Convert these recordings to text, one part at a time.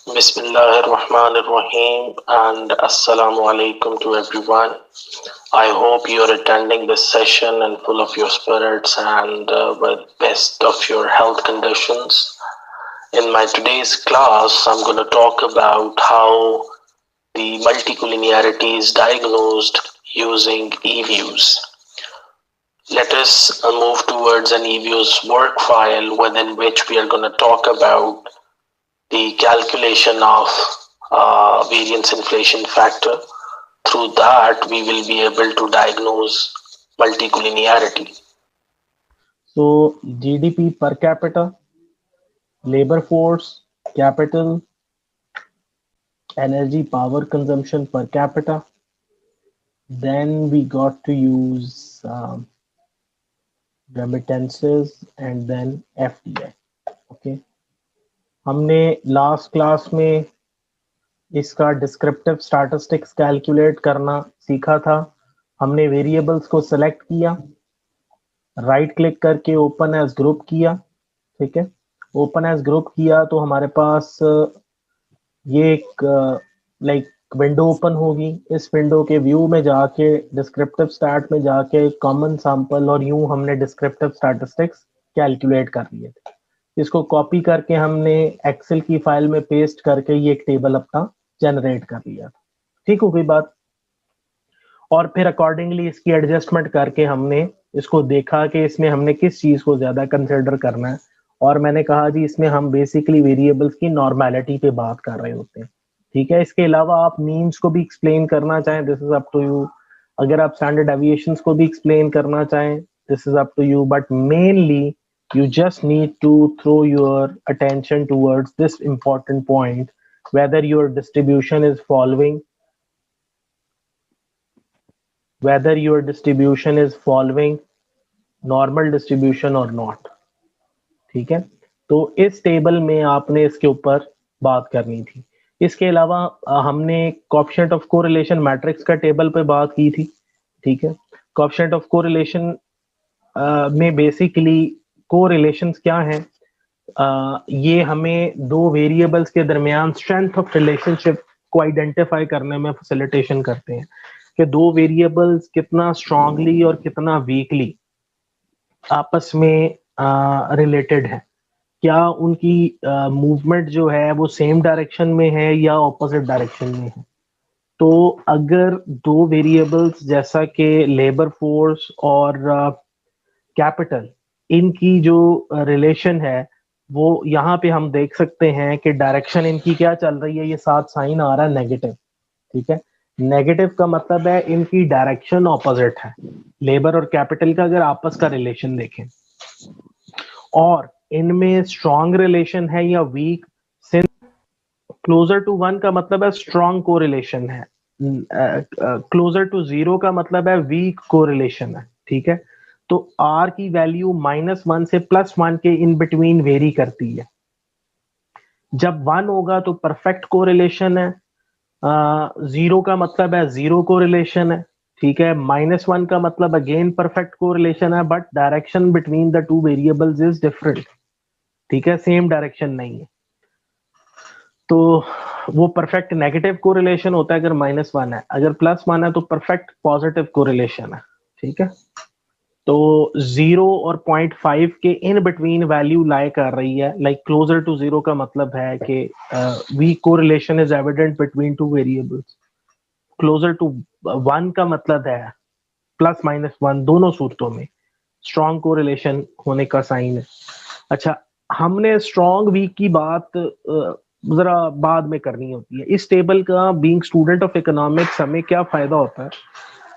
Bismillahirrahmanirrahim and Assalamu alaikum to everyone. I hope you're attending this session and full of your spirits and with best of your health conditions. In my today's class, I'm going to talk about how the multicollinearity is diagnosed using eViews. Let us move towards an eViews work file within which we are going to talk about the calculation of variance inflation factor. Through that, we will be able to diagnose multicollinearity. So GDP per capita, labor force, capital, energy power consumption per capita. Then we got to use remittances and then FDI. Okay. हमने last class में इसका descriptive statistics calculate करना सीखा था. हमने variables को select किया, right click करके ओपन एज ग्रुप किया. ठीक है, ओपन एज ग्रुप किया तो हमारे पास ये एक लाइक विंडो ओपन होगी. इस विंडो के व्यू में जाके डिस्क्रिप्टिव स्टैट में जाके कॉमन सैंपल और यूं हमने डिस्क्रिप्टिव स्टैटिस्टिक्स कैलकुलेट कर लिए थे. इसको कॉपी करके हमने एक्सेल की फाइल में पेस्ट करके ये एक टेबल अपना जनरेट कर लिया. ठीक हो गई बात. और फिर अकॉर्डिंगली इसकी एडजस्टमेंट करके हमने इसको देखा कि इसमें हमने किस चीज को ज्यादा कंसिडर करना है. और मैंने कहा जी इसमें हम बेसिकली वेरिएबल्स की नॉर्मेलिटी पे बात कर रहे होते हैं. ठीक है, इसके अलावा आप मीन्स को भी एक्सप्लेन करना चाहें, this is up to you. अगर आप स्टैंडर्ड डेविएशंस को भी एक्सप्लेन करना चाहें, this is up to you. But mainly you just need to throw your attention towards this important point, whether your distribution is following normal distribution or not. ठीक है, तो इस टेबल में आपने इसके ऊपर बात करनी थी. इसके अलावा हमने कोएफिशिएंट ऑफ कोरिलेशन मैट्रिक्स का टेबल पे बात की थी. ठीक है, कोएफिशिएंट ऑफ कोरिलेशन में बेसिकली कोरिलेशंस क्या हैं? ये हमें दो वेरिएबल्स के दरमियान स्ट्रेंथ ऑफ रिलेशनशिप को आइडेंटिफाई करने में फैसिलिटेशन करते हैं कि दो वेरिएबल्स कितना स्ट्रांगली और कितना वीकली आपस में रिलेटेड है. क्या उनकी मूवमेंट जो है वो सेम डायरेक्शन में है या ऑपोजिट डायरेक्शन में है. तो अगर दो वेरिएबल्स जैसा कि लेबर फोर्स और कैपिटल, इनकी जो रिलेशन है वो यहाँ पे हम देख सकते हैं कि डायरेक्शन इनकी क्या चल रही है. ये साथ साइन आ रहा है नेगेटिव. ठीक है, नेगेटिव का मतलब है इनकी डायरेक्शन ऑपोजिट है. लेबर और कैपिटल का अगर आपस का रिलेशन देखें और इनमें स्ट्रॉन्ग रिलेशन है या वीक, सिंस क्लोजर टू 1 का मतलब है स्ट्रॉन्ग कोरिलेशन है, क्लोजर टू 0 का मतलब है वीक कोरिलेशन है. ठीक है, तो R की वैल्यू -1 से +1 के इन बिटवीन वेरी करती है. जब 1 होगा तो परफेक्ट कोरिलेशन है, 0 का मतलब है जीरो कोरिलेशन है. ठीक है, -1 का मतलब अगेन परफेक्ट कोरिलेशन है, but direction between the two variables is different. ठीक है, सेम डायरेक्शन नहीं है. तो वो परफेक्ट नेगेटिव कोरिलेशन होता है अगर -1 है. अगर +1 है तो परफेक्ट पॉजिटिव कोरिलेशन है. ठीक है, तो 0 और 0.5 के इन बिटवीन वैल्यू लाई कर रही है. लाइक क्लोजर टू 0 का मतलब है कि weak correlation is evident between two variables. Closer to 1 का मतलब है +-1 दोनों सूरतों में स्ट्रॉन्ग कोरिलेशन होने का साइन है. अच्छा, हमने स्ट्रॉन्ग वीक की बात जरा बाद में करनी होती है. इस टेबल का बीइंग स्टूडेंट ऑफ इकोनॉमिक्स हमें क्या फायदा होता है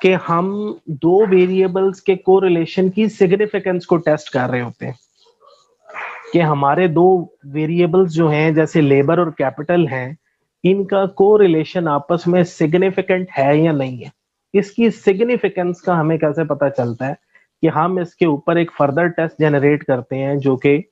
कि हम दो वेरिएबल्स के कोरिलेशन की सिग्निफिकेंस को टेस्ट कर रहे होते हैं कि हमारे दो वेरिएबल्स जो हैं जैसे लेबर और कैपिटल हैं, इनका कोरिलेशन आपस में सिग्निफिकेंट है या नहीं है. इसकी सिग्निफिकेंस का हमें कैसे पता चलता है कि हम इसके ऊपर एक फर्दर टेस्ट जनरेट करते हैं जो कि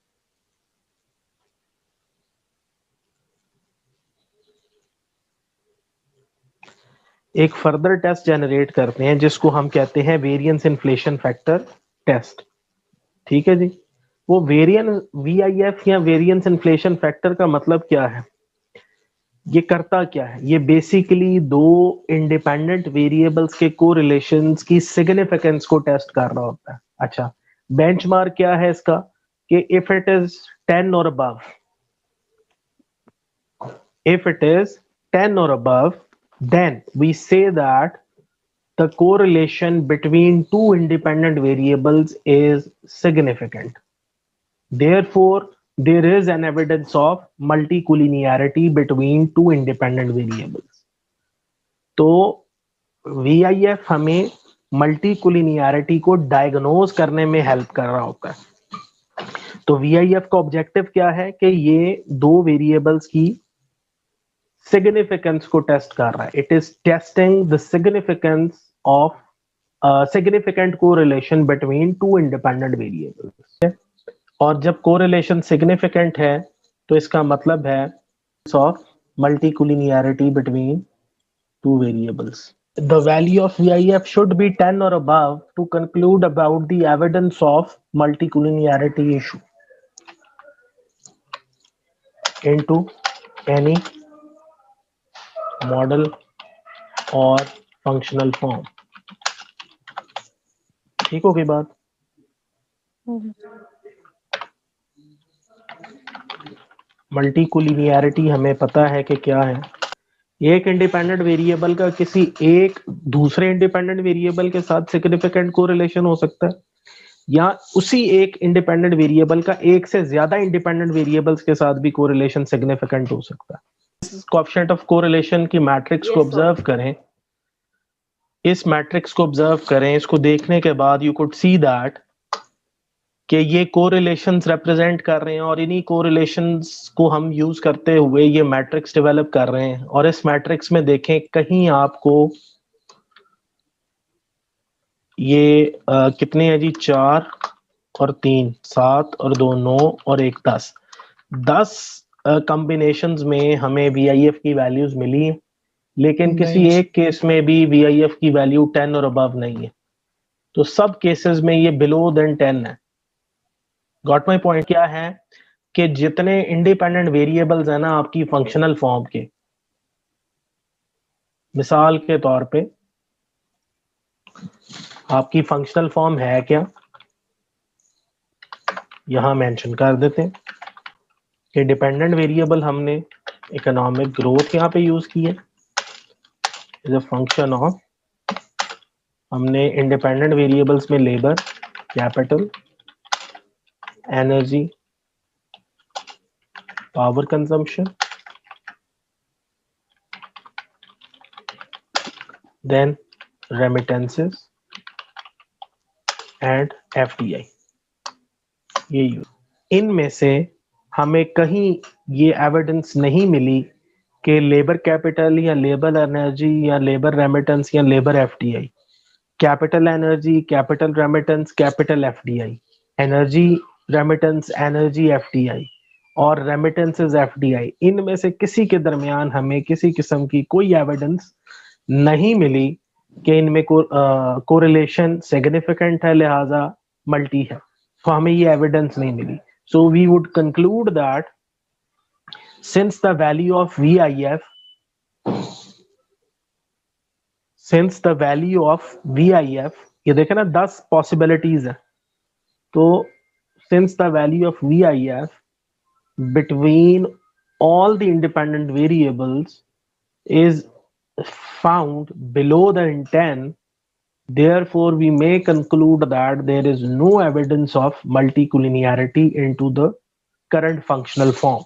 जिसको हम कहते हैं वेरिएंस इन्फ्लेशन फैक्टर टेस्ट. ठीक है जी, वो वेरिएंस VIF या वेरिएंस इन्फ्लेशन फैक्टर का मतलब क्या है ये करता क्या है? ये बेसिकली दो इंडिपेंडेंट वेरिएबल्स के कोरिलेशंस की सिग्निफिकेंस को टेस्ट कर रहा होता है। अच्छा, बेंचमार्क क्या है इसका कि इफ इट इज 10 और above, if it is 10 or above, then we say that the correlation between two independent variables is significant. Therefore, there is an evidence of multicollinearity between two independent variables. तो VIF हमें multicollinearity को diagnose करने में help कर रहा होता है। तो VIF का ऑब्जेक्टिव क्या है कि ये दो वेरिएबल्स की सिग्निफिकेंस को टेस्ट कर रहा है। It is testing the significance of significant correlation between two independent variables. और जब कोरिलेशन सिग्निफिकेंट है तो इसका मतलब है of multicollinearity between two variables. The value of VIF should be 10 or above to conclude about the evidence of multicollinearity issue into any model or functional form। ठीक हो गई बात? मल्टीकोलिनियरिटी हमें पता है कि क्या है। एक इंडिपेंडेंट वेरिएबल का किसी एक दूसरे इंडिपेंडेंट वेरिएबल के साथ सिग्निफिकेंट कोरिलेशन हो सकता है, या उसी एक इंडिपेंडेंट वेरिएबल का एक से ज्यादा इंडिपेंडेंट वेरिएबल्स के साथ भी कोरिलेशन सिग्निफिकेंट हो सकता है। इस कोएफिशिएंट ऑफ कोरिलेशन की मैट्रिक्स को ऑब्जर्व करें, इस मैट्रिक्स को ऑब्जर्व करें, इसको देखने के बाद यू कुड सी दैट कि ये कोरिलेशंस रिप्रेजेंट कर रहे हैं और इन्हीं कोरिलेशंस को हम यूज करते हुए ये मैट्रिक्स डेवलप कर रहे हैं। और इस मैट्रिक्स में देखें कहीं आपको ये कितने हैं जी, 4 और 3 7 और 2 9 और 1 10 कॉम्बिनेशंस में हमें VIF की वैल्यूज मिली है, लेकिन किसी एक केस में भी VIF की वैल्यू 10 और अबव नहीं है। तो सब केसेस में ये बिलो देन 10 है। Got my point? क्या है कि जितने इंडिपेंडेंट वेरिएबल्स है ना आपकी फंक्शनल फॉर्म के, मिसाल के तौर पे आपकी फंक्शनल फॉर्म है क्या, यहां मेंशन कर देते हैं कि डिपेंडेंट वेरिएबल हमने इकोनॉमिक ग्रोथ यहां पे यूज की है एज अ फंक्शन ऑफ, हमने इंडिपेंडेंट वेरिएबल्स में labour, capital, energy, power consumption, then remittances and FDI ये यूज। इनमें से हमें कहीं ये एविडेंस नहीं मिली कि लेबर कैपिटल या लेबर एनर्जी या लेबर रेमिटेंस या labour FDI, capital energy, capital remittance, capital FDI, energy remittance, energy FDI और रेमिटेंसेस FDI, इनमें से किसी के दरमियान हमें किसी किस्म की कोई एविडेंस नहीं मिली कि इनमें कोरिलेशन सिग्निफिकेंट है लिहाजा मल्टी है। तो हमें ये एविडेंस नहीं मिली। So we would conclude that since the value of VIF ये देखे ना 10 पॉसिबिलिटीज है, तो since the value of VIF between all the independent variables is found below the 10, therefore we may conclude that there is no evidence of multicollinearity into the current functional form।